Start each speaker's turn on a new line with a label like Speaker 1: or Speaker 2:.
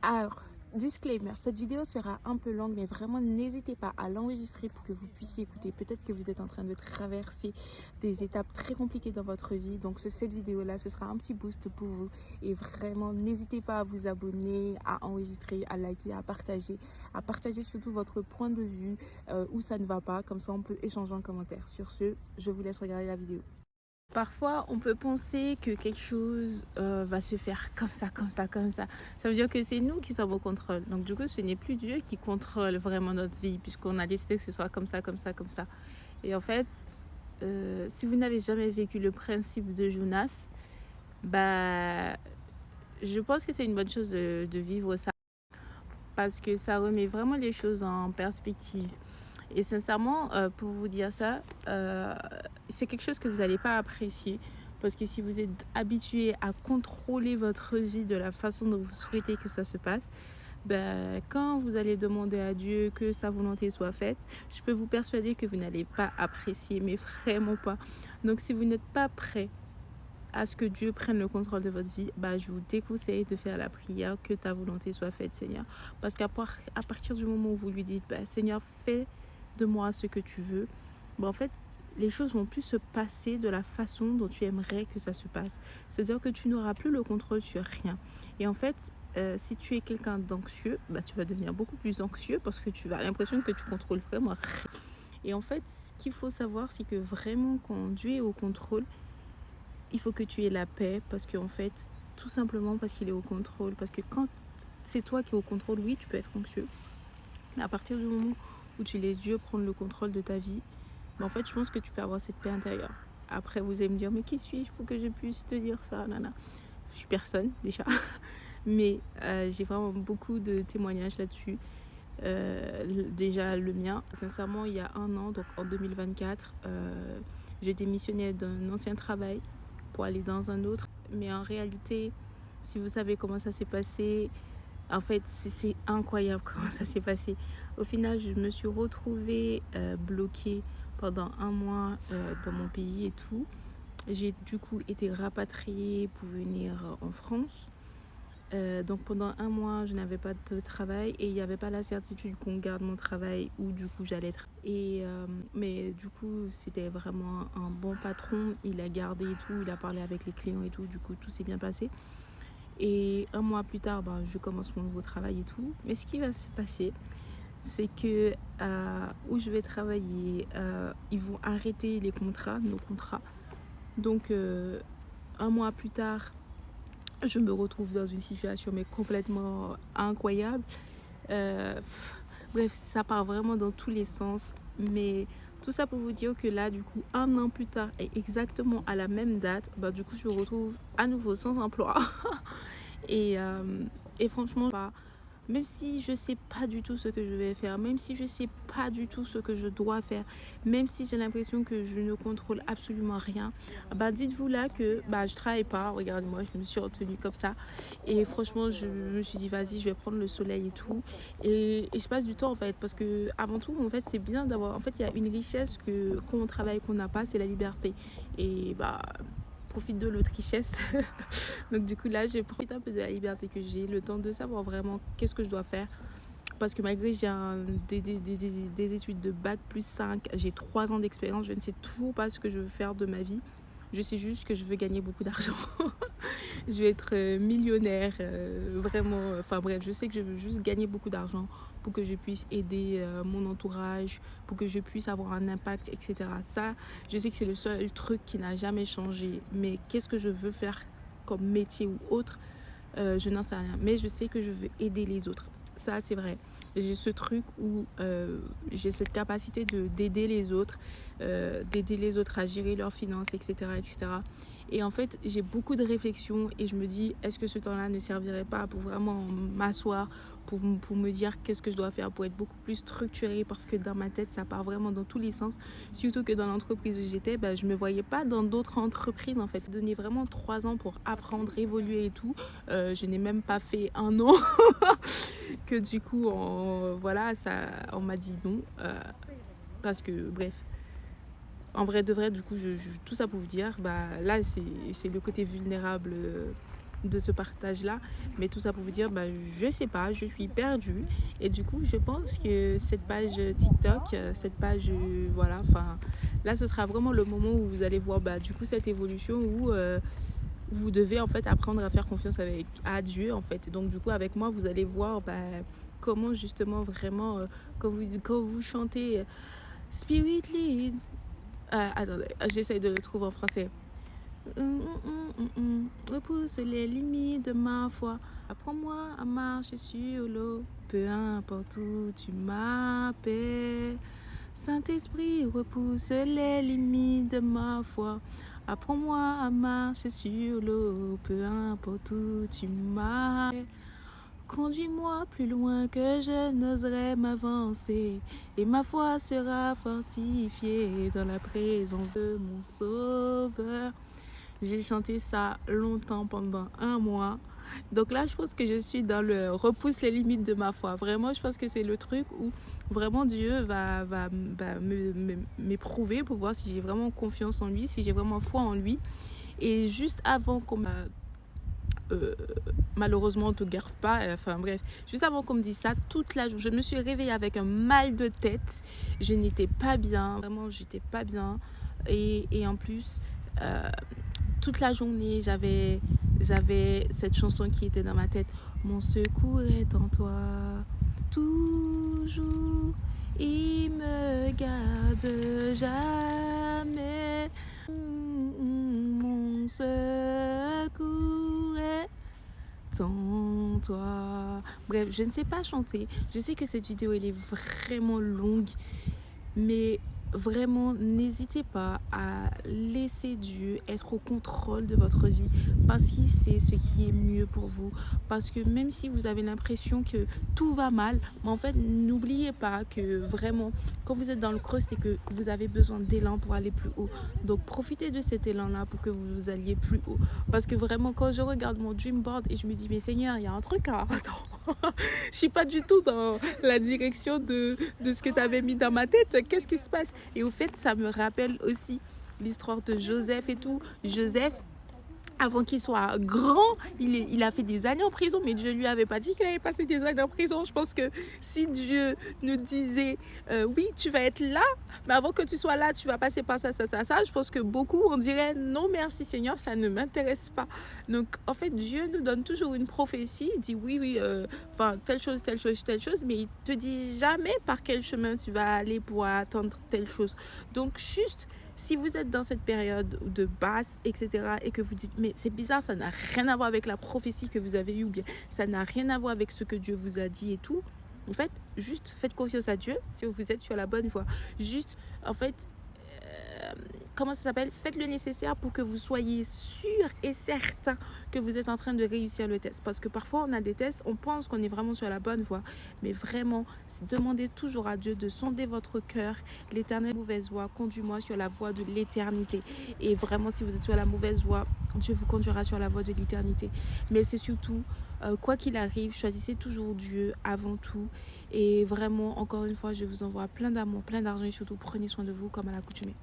Speaker 1: Alors, disclaimer, cette vidéo sera un peu longue, mais vraiment n'hésitez pas à l'enregistrer pour que vous puissiez écouter. Peut-être que vous êtes en train de traverser des étapes très compliquées dans votre vie. Donc, cette vidéo-là, ce sera un petit boost pour vous. Et vraiment, n'hésitez pas à vous abonner, à enregistrer, à liker, à partager surtout votre point de vue, où ça ne va pas. Comme ça, on peut échanger en commentaire. Sur ce, je vous laisse regarder la vidéo. Parfois, on peut penser que quelque chose va se faire comme ça, comme ça, comme ça. Ça veut dire que c'est nous qui sommes au contrôle. Donc, du coup, ce n'est plus Dieu qui contrôle vraiment notre vie, puisqu'on a décidé que ce soit comme ça, comme ça, comme ça. Et en fait, si vous n'avez jamais vécu le principe de Jonas, bah, je pense que c'est une bonne chose de vivre ça, parce que ça remet vraiment les choses en perspective. Et sincèrement, pour vous dire ça, c'est quelque chose que vous n'allez pas apprécier. Parce que si vous êtes habitué à contrôler votre vie de la façon dont vous souhaitez que ça se passe, ben, quand vous allez demander à Dieu que sa volonté soit faite, je peux vous persuader que vous n'allez pas apprécier, mais vraiment pas. Donc si vous n'êtes pas prêt à ce que Dieu prenne le contrôle de votre vie, bah, je vous déconseille de faire la prière que ta volonté soit faite, Seigneur. Parce qu'à partir du moment où vous lui dites, bah, Seigneur, fais de moi ce que tu veux, bah, en fait, les choses vont plus se passer de la façon dont tu aimerais que ça se passe. C'est-à-dire que tu n'auras plus le contrôle sur rien. Et en fait, si tu es quelqu'un d'anxieux, bah, tu vas devenir beaucoup plus anxieux parce que tu as l'impression que tu contrôles vraiment rien. Et en fait, ce qu'il faut savoir, c'est que vraiment, quand Dieu est au contrôle, il faut que tu aies la paix parce qu'en fait, tout simplement parce qu'il est au contrôle. Parce que quand c'est toi qui es au contrôle, oui, tu peux être anxieux. Mais à partir du moment où tu laisses Dieu prendre le contrôle de ta vie, en fait, je pense que tu peux avoir cette paix intérieure. Après, vous allez me dire, mais qui suis-je pour que je puisse te dire ça, nana? Je suis personne, déjà. Mais j'ai vraiment beaucoup de témoignages là-dessus. Déjà, le mien, sincèrement, il y a un an, donc en 2024, j'ai démissionné d'un ancien travail pour aller dans un autre. Mais en réalité, si vous savez comment ça s'est passé, en fait, c'est incroyable comment ça s'est passé. Au final, je me suis retrouvée bloquée pendant un mois dans mon pays et tout. J'ai du coup été rapatriée pour venir en France. Donc pendant un mois, je n'avais pas de travail et il n'y avait pas la certitude qu'on garde mon travail ou du coup j'allais être. Mais du coup, c'était vraiment un bon patron. Il a gardé et tout, il a parlé avec les clients et tout. Du coup, tout s'est bien passé. Et un mois plus tard, ben, je commence mon nouveau travail et tout. Mais ce qui va se passer, c'est que où je vais travailler, ils vont arrêter nos contrats. Donc un mois plus tard, je me retrouve dans une situation mais complètement incroyable. Bref, ça part vraiment dans tous les sens. Mais tout ça pour vous dire que là, du coup, un an plus tard et exactement à la même date, bah, du coup, je me retrouve à nouveau sans emploi. et, euh, et franchement, bah, même si je sais pas du tout ce que je vais faire, même si je sais pas du tout ce que je dois faire, même si j'ai l'impression que je ne contrôle absolument rien, bah dites-vous là que bah je travaille pas, regardez-moi, je me suis retenue comme ça et franchement je me suis dit vas-y, je vais prendre le soleil et tout et je passe du temps en fait parce que avant tout en fait c'est bien d'avoir, en fait il y a une richesse que quand on travaille qu'on n'a pas, c'est la liberté et bah profite de l'autre richesse. Donc du coup là, je profite un peu de la liberté que j'ai, le temps de savoir vraiment qu'est-ce que je dois faire. Parce que malgré j'ai des études de bac plus 5, j'ai 3 ans d'expérience, je ne sais toujours pas ce que je veux faire de ma vie. Je sais juste que je veux gagner beaucoup d'argent. Je vais être millionnaire, vraiment. Enfin bref, je sais que je veux juste gagner beaucoup d'argent pour que je puisse aider mon entourage, pour que je puisse avoir un impact, etc. Ça, je sais que c'est le seul truc qui n'a jamais changé. Mais qu'est-ce que je veux faire comme métier ou autre, je n'en sais rien. Mais je sais que je veux aider les autres. Ça, c'est vrai. J'ai ce truc où j'ai cette capacité d'aider les autres à gérer leurs finances, etc., etc. Et en fait, j'ai beaucoup de réflexions et je me dis, est-ce que ce temps-là ne servirait pas pour vraiment m'asseoir, pour me dire qu'est-ce que je dois faire pour être beaucoup plus structurée parce que dans ma tête, ça part vraiment dans tous les sens. Surtout que dans l'entreprise où j'étais, bah, je ne me voyais pas dans d'autres entreprises en fait. Donner vraiment 3 ans pour apprendre, évoluer et tout. Je n'ai même pas fait un an que du coup, voilà, on m'a dit non. Parce que bref. En vrai de vrai, du coup, tout ça pour vous dire, bah, là, c'est le côté vulnérable de ce partage-là. Mais tout ça pour vous dire, je sais pas, je suis perdue. Et du coup, je pense que cette page TikTok, cette page, voilà, enfin, là, ce sera vraiment le moment où vous allez voir, du coup, cette évolution où vous devez en fait apprendre à faire confiance à Dieu en fait. Donc du coup, avec moi, vous allez voir comment justement vraiment, quand vous chantez Spirit Lead. Attendez, j'essaye de le trouver en français. Repousse les limites de ma foi. Apprends-moi à marcher sur l'eau. Peu importe où tu m'appelles. Saint-Esprit, repousse les limites de ma foi. Apprends-moi à marcher sur l'eau. Peu importe où tu m'appelles. Conduis-moi plus loin que je n'oserais m'avancer, et ma foi sera fortifiée dans la présence de mon Sauveur. J'ai chanté ça longtemps, pendant 1 mois. Donc là, je pense que je suis dans le repousse les limites de ma foi. Vraiment, je pense que c'est le truc où vraiment Dieu va m'éprouver pour voir si j'ai vraiment confiance en lui, si j'ai vraiment foi en lui. Et juste avant qu'on malheureusement on ne te garde pas, enfin bref, juste avant qu'on me dise ça, toute la journée, je me suis réveillée avec un mal de tête, je n'étais pas bien, vraiment j'étais pas bien, et en plus toute la journée j'avais cette chanson qui était dans ma tête, mon secours est en toi, toujours il me garde jamais, mon secours est en toi. Bref, je ne sais pas chanter. Je sais que cette vidéo elle est vraiment longue, mais vraiment n'hésitez pas à laisser Dieu être au contrôle de votre vie, parce qu'il sait ce qui est mieux pour vous. Parce que même si vous avez l'impression que tout va mal, mais en fait n'oubliez pas que vraiment quand vous êtes dans le creux, c'est que vous avez besoin d'élan pour aller plus haut. Donc profitez de cet élan là pour que vous alliez plus haut. Parce que vraiment quand je regarde mon dream board et je me dis mais Seigneur, il y a un truc à je suis pas du tout dans la direction de ce que tu avais mis dans ma tête, qu'est-ce qui se passe? Et au fait, ça me rappelle aussi l'histoire de Joseph et tout. Joseph, avant qu'il soit grand, il a fait des années en prison, mais Dieu lui avait pas dit qu'il allait passer des années en prison. Je pense que si Dieu nous disait oui, tu vas être là, mais avant que tu sois là, tu vas passer par ça, je pense que beaucoup on dirait non merci Seigneur, ça ne m'intéresse pas. Donc en fait, Dieu nous donne toujours une prophétie, il dit oui, enfin telle chose, mais il te dit jamais par quel chemin tu vas aller pour atteindre telle chose. Donc juste si vous êtes dans cette période de basse, etc., et que vous dites, mais c'est bizarre, ça n'a rien à voir avec la prophétie que vous avez eue, ou bien ça n'a rien à voir avec ce que Dieu vous a dit et tout, en fait, juste faites confiance à Dieu si vous êtes sur la bonne voie. Juste, en fait, comment ça s'appelle? Faites le nécessaire pour que vous soyez sûr et certain que vous êtes en train de réussir le test. Parce que parfois, on a des tests, on pense qu'on est vraiment sur la bonne voie. Mais vraiment, demandez toujours à Dieu de sonder votre cœur. L'éternel, mauvaise voie, conduis-moi sur la voie de l'éternité. Et vraiment, si vous êtes sur la mauvaise voie, Dieu vous conduira sur la voie de l'éternité. Mais c'est surtout, quoi qu'il arrive, choisissez toujours Dieu avant tout. Et vraiment, encore une fois, je vous envoie plein d'amour, plein d'argent et surtout, prenez soin de vous comme à l'accoutumée.